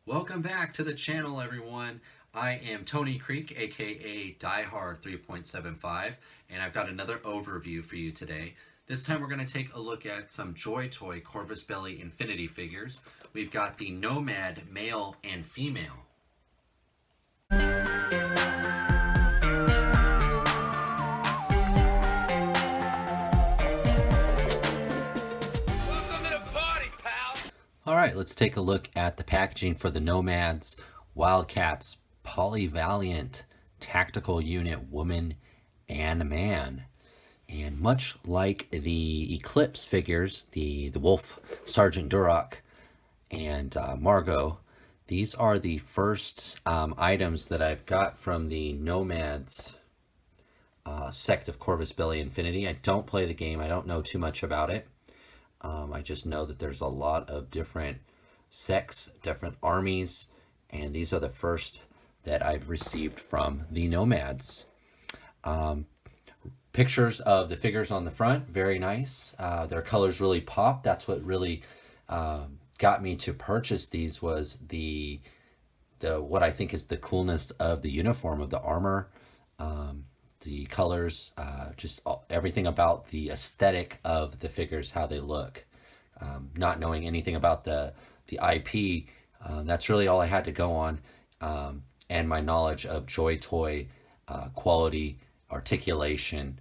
Welcome back to the channel, everyone. I am Tony Creek, aka Diehard 3.75, and I've got another overview for you today. This time we're going to take a look at some Joy Toy Corvus Belli Infinity figures. We've got the Nomad male and female. Alright, let's take a look at the packaging for the Nomads Wildcats Polyvalent Tactical Unit Woman and Man. And much like the Eclipse figures, the Wolf, Sergeant Duroc, and Margot, these are the first items that I've got from the Nomads sect of Corvus Belli Infinity. I don't play the game, I don't know too much about it. I just know that there's a lot of different sects, different armies, and these are the first that I've received from the Nomads. Pictures of the figures on the front, very nice. Their colors really pop. That's what really got me to purchase these, was the what I think is the coolness of the uniform, of the armor. The colors, just everything about the aesthetic of the figures, how they look. Not knowing anything about the IP, that's really all I had to go on, and my knowledge of Joy Toy quality, articulation,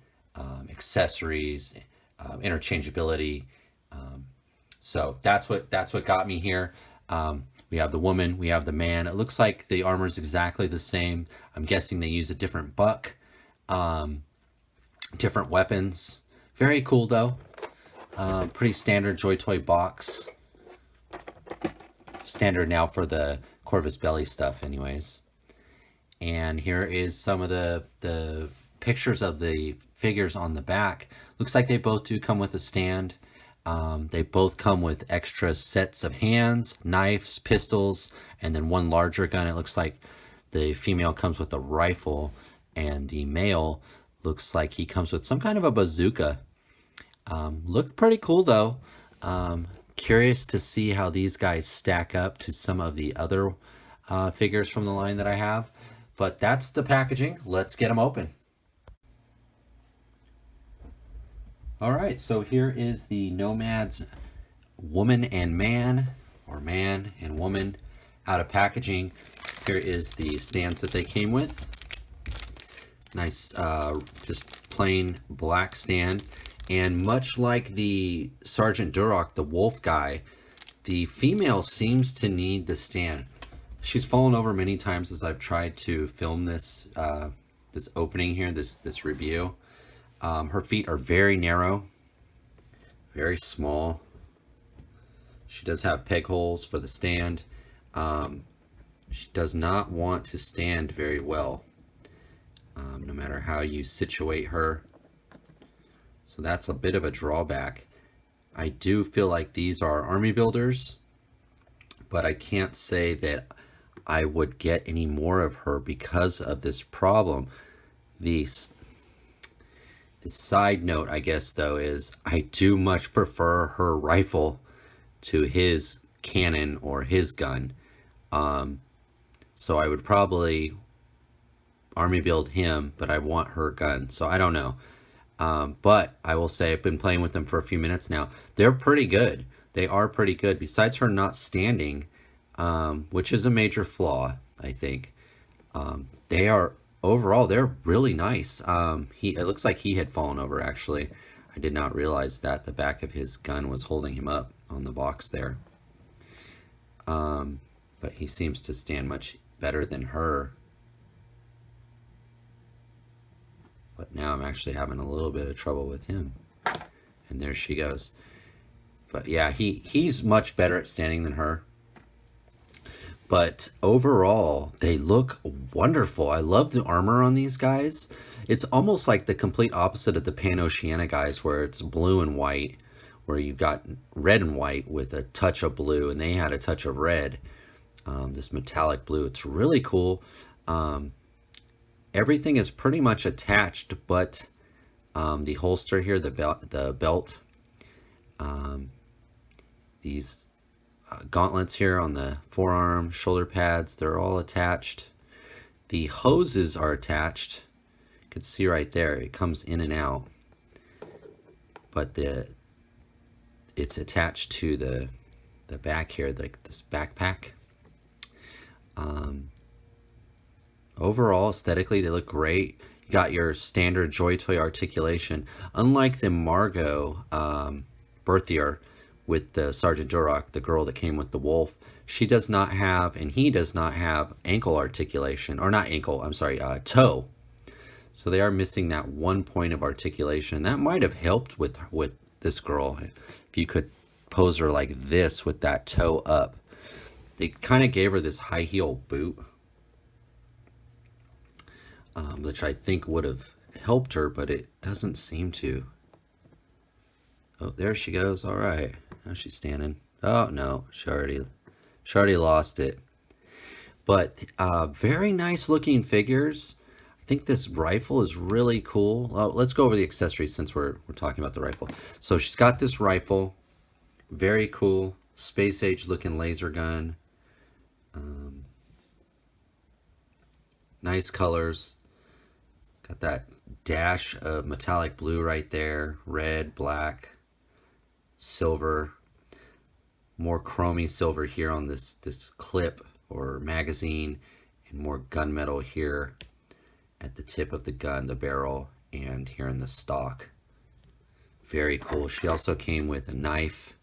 accessories, interchangeability. So that's what got me here. We have the woman, we have the man. It looks like the armor is exactly the same. I'm guessing they use a different buck. Different weapons. Very cool though. Pretty standard Joy Toy box. Standard now for the Corvus Belli stuff anyways. And here is some of the pictures of the figures on the back. Looks like they both do come with a stand. They both come with extra sets of hands, knives, pistols, and then one larger gun. It looks like the female comes with a rifle, and the male looks like he comes with some kind of a bazooka. Look pretty cool though. Curious to see how these guys stack up to some of the other figures from the line that I have. But that's the packaging. Let's get them open. Alright, so here is the Nomads Woman and Man, or Man and Woman, out of packaging. Here is the stands that they came with. Nice, just plain black stand. And much like the Sergeant Duroc, the wolf guy, the female seems to need the stand. She's fallen over many times as I've tried to film this this opening here, this review. Her feet are very narrow, very small. She does have peg holes for the stand. She does not want to stand very well. No matter how you situate her. So that's a bit of a drawback. I do feel like these are army builders, but I can't say that I would get any more of her because of this problem. The side note, I guess, though, is I do much prefer her rifle to his cannon or his gun. So I would probably army build him, but I want her gun, so I don't know. But I will say I've been playing with them for a few minutes now. They're pretty good. They are pretty good. Besides her not standing, which is a major flaw, I think. They are, overall, they're really nice. It looks like he had fallen over, actually. I did not realize that the back of his gun was holding him up on the box there. But he seems to stand much better than her. But now I'm actually having a little bit of trouble with him. And there she goes. But yeah, he's much better at standing than her. But overall, they look wonderful. I love the armor on these guys. It's almost like the complete opposite of the Pan-Oceania guys, where it's blue and white, where you've got red and white with a touch of blue, and they had a touch of red. This metallic blue. It's really cool. Everything is pretty much attached, but the holster here, the belt, these gauntlets here on the forearm, shoulder pads, they're all attached. The hoses are attached. You can see right there, it comes in and out. But it's attached to the back here, like this backpack. Overall, aesthetically, they look great. You got your standard Joy Toy articulation. Unlike the Margot Berthier with the Sergeant Duroc, the girl that came with the wolf, she does not have, and he does not have ankle articulation, or not ankle, I'm sorry, toe. So they are missing that one point of articulation. That might have helped with this girl if you could pose her like this with that toe up. They kind of gave her this high heel boot, which I think would have helped her, but it doesn't seem to. Oh, there she goes. All right. Now she's standing. Oh, no. She already lost it. But very nice looking figures. I think this rifle is really cool. Let's go over the accessories since we're talking about the rifle. So she's got this rifle. Very cool. Space age looking laser gun. Nice colors. Got that dash of metallic blue right there. Red, black, silver. More chromy silver here on this clip or magazine. And more gunmetal here at the tip of the gun, the barrel, and here in the stock. Very cool. She also came with a knife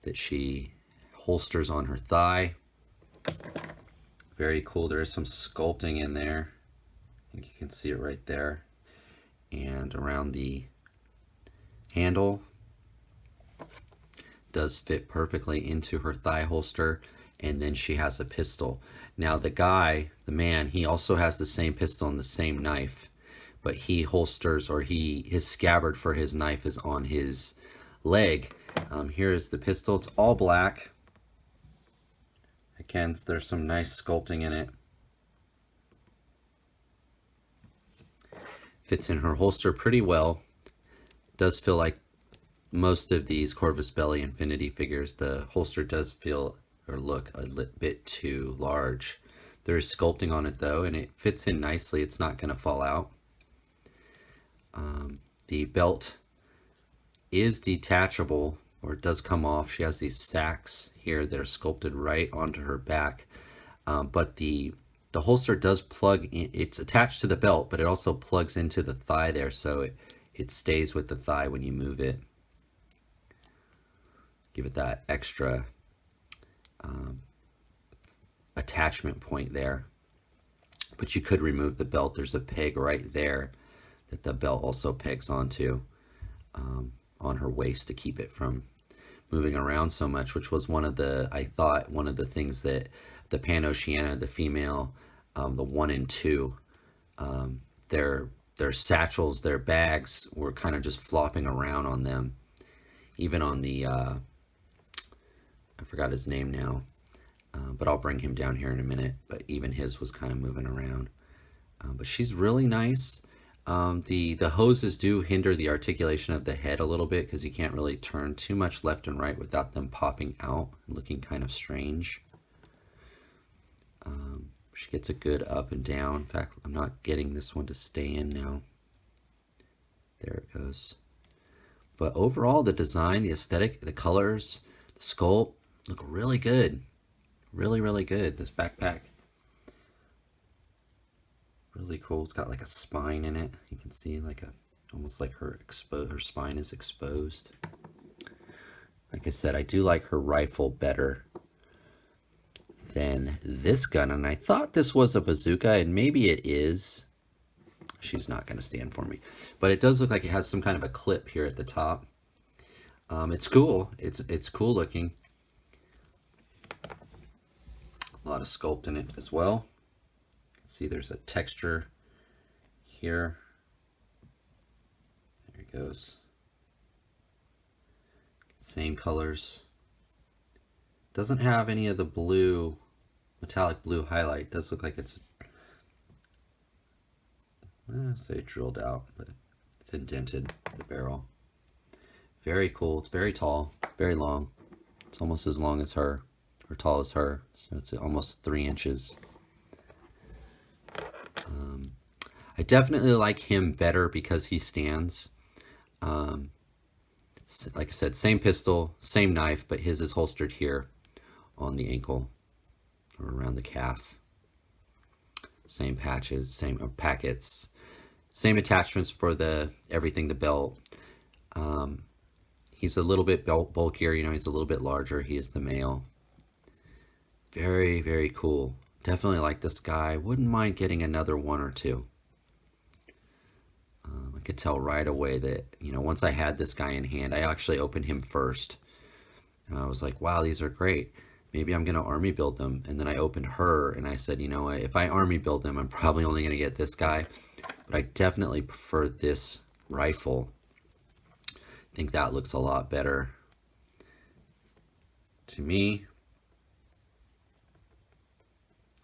that she holsters on her thigh. Very cool. There is some sculpting in there. I think you can see it right there. And around the handle. Does fit perfectly into her thigh holster. And then she has a pistol. Now the guy, the man, he also has the same pistol and the same knife. But he holsters, or his scabbard for his knife is on his leg. Here is the pistol. It's all black. Again, there's some nice sculpting in it. Fits in her holster pretty well. Does feel like most of these Corvus Belli Infinity figures, the holster does feel or look a bit too large. There's sculpting on it though, and it fits in nicely. It's not going to fall out. The belt is detachable, or it does come off. She has these sacks here that are sculpted right onto her back, but the holster does plug in. It's attached to the belt, but it also plugs into the thigh there, so it stays with the thigh when you move it. Give it that extra attachment point there. But you could remove the belt. There's a peg right there that the belt also pegs onto on her waist to keep it from moving around so much, which was I thought one of the things that the Pan-Oceania, the female, the 1 and 2, their satchels, their bags were kind of just flopping around on them. Even on the, I forgot his name now, but I'll bring him down here in a minute. But even his was kind of moving around. But she's really nice. The hoses do hinder the articulation of the head a little bit because you can't really turn too much left and right without them popping out and looking kind of strange. She gets a good up and down. In fact, I'm not getting this one to stay in now. There it goes. But overall, the design, the aesthetic, the colors, the sculpt look really good. Really, really good. This backpack. Really cool. It's got like a spine in it. You can see almost like her spine is exposed. Like I said, I do like her rifle better than this gun, and I thought this was a bazooka, and maybe it is. She's not going to stand for me, but it does look like it has some kind of a clip here at the top. It's cool. It's cool looking. A lot of sculpt in it as well. See, there's a texture here. There it goes. Same colors. Doesn't have any of the blue, metallic blue highlight. Does look like it's, say drilled out, but it's indented, the barrel. Very cool. It's very tall, very long. It's almost as long as her, or tall as her, so it's almost 3 inches. I definitely like him better because he stands. Like I said, same pistol, same knife, but his is holstered here on the ankle or around the calf. Same patches, same packets, same attachments for everything, the belt. He's a little bit bulkier, you know, he's a little bit larger. He is the male. Very, very cool. Definitely like this guy. Wouldn't mind getting another one or two. I could tell right away that, you know, once I had this guy in hand, I actually opened him first. And I was like, wow, these are great. Maybe I'm going to army build them. And then I opened her and I said, you know what, if I army build them, I'm probably only going to get this guy. But I definitely prefer this rifle. I think that looks a lot better to me.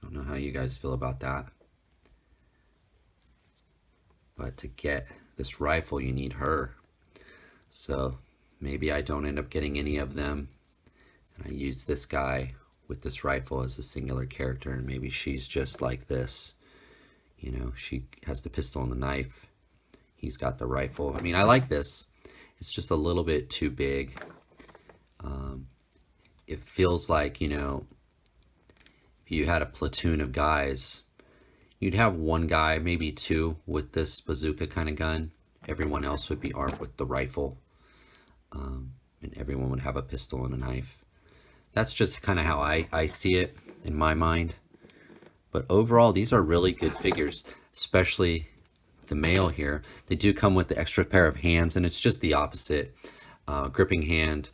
I don't know how you guys feel about that. But to get this rifle, you need her. So maybe I don't end up getting any of them. And I use this guy with this rifle as a singular character. And maybe she's just like this. You know, she has the pistol and the knife. He's got the rifle. I mean, I like this. It's just a little bit too big. It feels like, you know, if you had a platoon of guys, you'd have one guy, maybe two, with this bazooka kind of gun. Everyone else would be armed with the rifle. And everyone would have a pistol and a knife. That's just kind of how I see it in my mind. But overall, these are really good figures, especially the male here. They do come with the extra pair of hands, and it's just the opposite. Gripping hand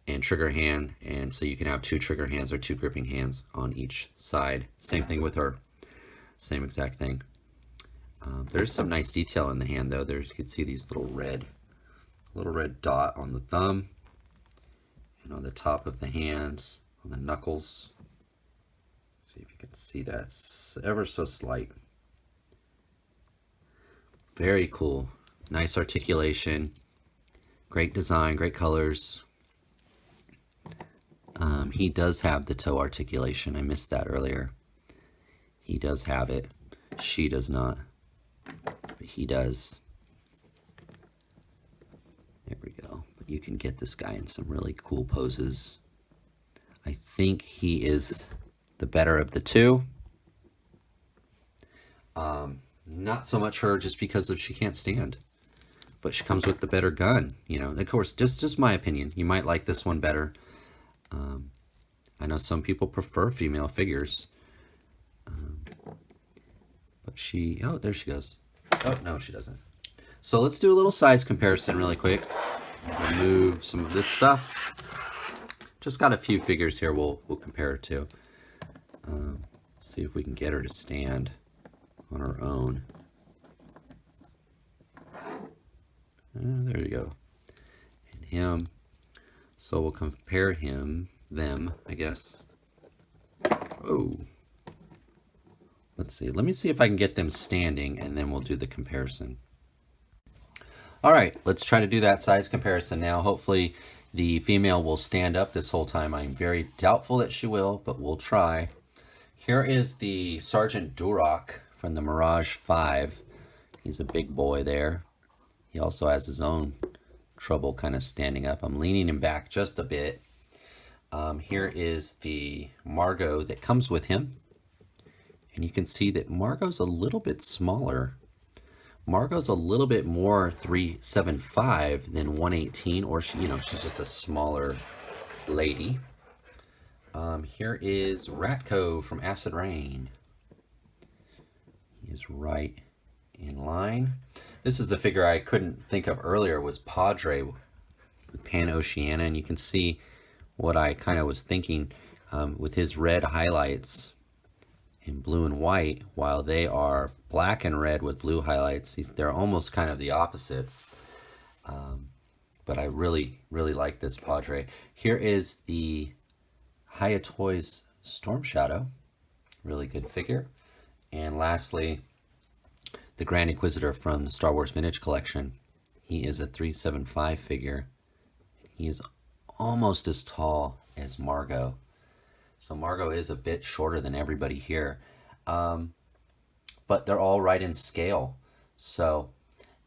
and trigger hand, and so you can have 2 trigger hands or 2 gripping hands on each side. Same thing with her. Same exact thing. There's some nice detail in the hand, though. You can see these little red dot on the thumb and on the top of the hands, on the knuckles. See if you can see that. It's ever so slight. Very cool. Nice articulation. Great design, great colors. He does have the toe articulation. I missed that earlier. He does have it. She does not. But he does. There we go. But you can get this guy in some really cool poses. I think he is the better of the two. Not so much her just because she can't stand. But she comes with the better gun. You know, of course, just my opinion. You might like this one better. I know some people prefer female figures. But she, oh, there she goes. Oh, no, she doesn't. So let's do a little size comparison really quick. Remove some of this stuff. Just got a few figures here we'll compare it to. See if we can get her to stand on her own. There you go. And him. So we'll compare them, I guess. Oh. Let's see. Let me see if I can get them standing, and then we'll do the comparison. All right, let's try to do that size comparison now. Hopefully the female will stand up this whole time. I'm very doubtful that she will, but we'll try. Here is the Sergeant Duroc from the Mirage 5. He's a big boy there. He also has his own trouble kind of standing up. I'm leaning him back just a bit. Here is the Margot that comes with him. And you can see that Margot's a little bit smaller. Margot's a little bit more 375 than 118, or she, you know, she's just a smaller lady. Here is Ratko from Acid Rain. He is right in line. This is the figure I couldn't think of earlier, was Padre with Pan Oceania, and you can see what I kind of was thinking with his red highlights in blue and white, while they are black and red with blue highlights. They're almost kind of the opposites. But I really, really like this Padre. Here is the Hiya Toys Storm Shadow. Really good figure. And lastly, the Grand Inquisitor from the Star Wars Vintage Collection. He is a 375 figure. He is almost as tall is Margot. So Margot is a bit shorter than everybody here. But they're all right in scale. So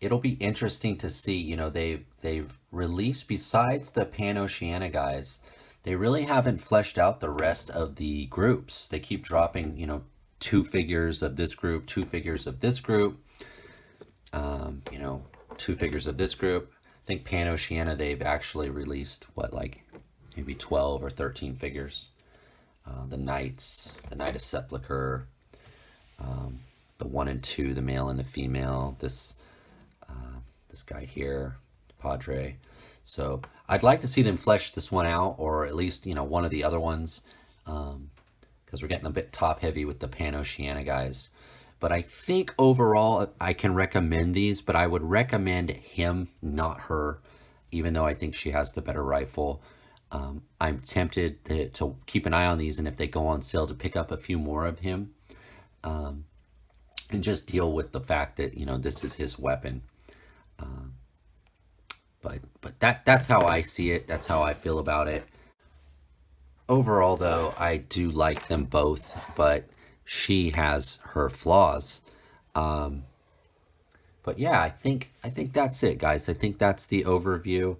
it'll be interesting to see. You know, they've released, besides the Pan-Oceania guys, they really haven't fleshed out the rest of the groups. They keep dropping, you know, 2 figures of this group, 2 figures of this group, you know, 2 figures of this group. I think Pan-Oceania, they've actually released what, like maybe 12 or 13 figures. The Knights, the Knight of Sepulchre, the 1 and 2, the male and the female, this guy here, Padre. So I'd like to see them flesh this one out, or at least, you know, one of the other ones, because we're getting a bit top heavy with the Pan-Oceania guys. But I think overall I can recommend these, but I would recommend him, not her, even though I think she has the better rifle. I'm tempted to keep an eye on these, and if they go on sale, to pick up a few more of him, and just deal with the fact that, you know, this is his weapon. But that's how I see it. That's how I feel about it. Overall, though, I do like them both, but she has her flaws. But yeah, I think that's it, guys. I think that's the overview.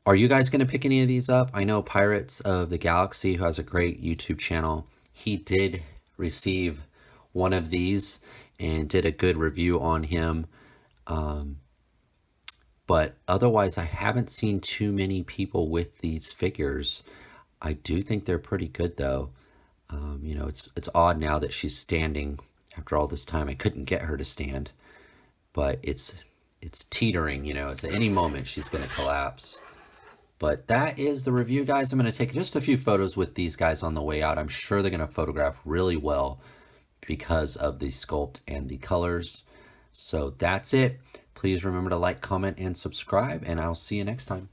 Are you guys going to pick any of these up? I know Pirates of the Galaxy, who has a great YouTube channel, he did receive one of these and did a good review on him. But otherwise, I haven't seen too many people with these figures. I do think they're pretty good, though. You know, it's odd now that she's standing after all this time. I couldn't get her to stand, but it's teetering, you know. It's at any moment she's going to collapse. But that is the review, guys. I'm going to take just a few photos with these guys on the way out. I'm sure they're going to photograph really well because of the sculpt and the colors. So that's it. Please remember to like, comment, and subscribe, and I'll see you next time.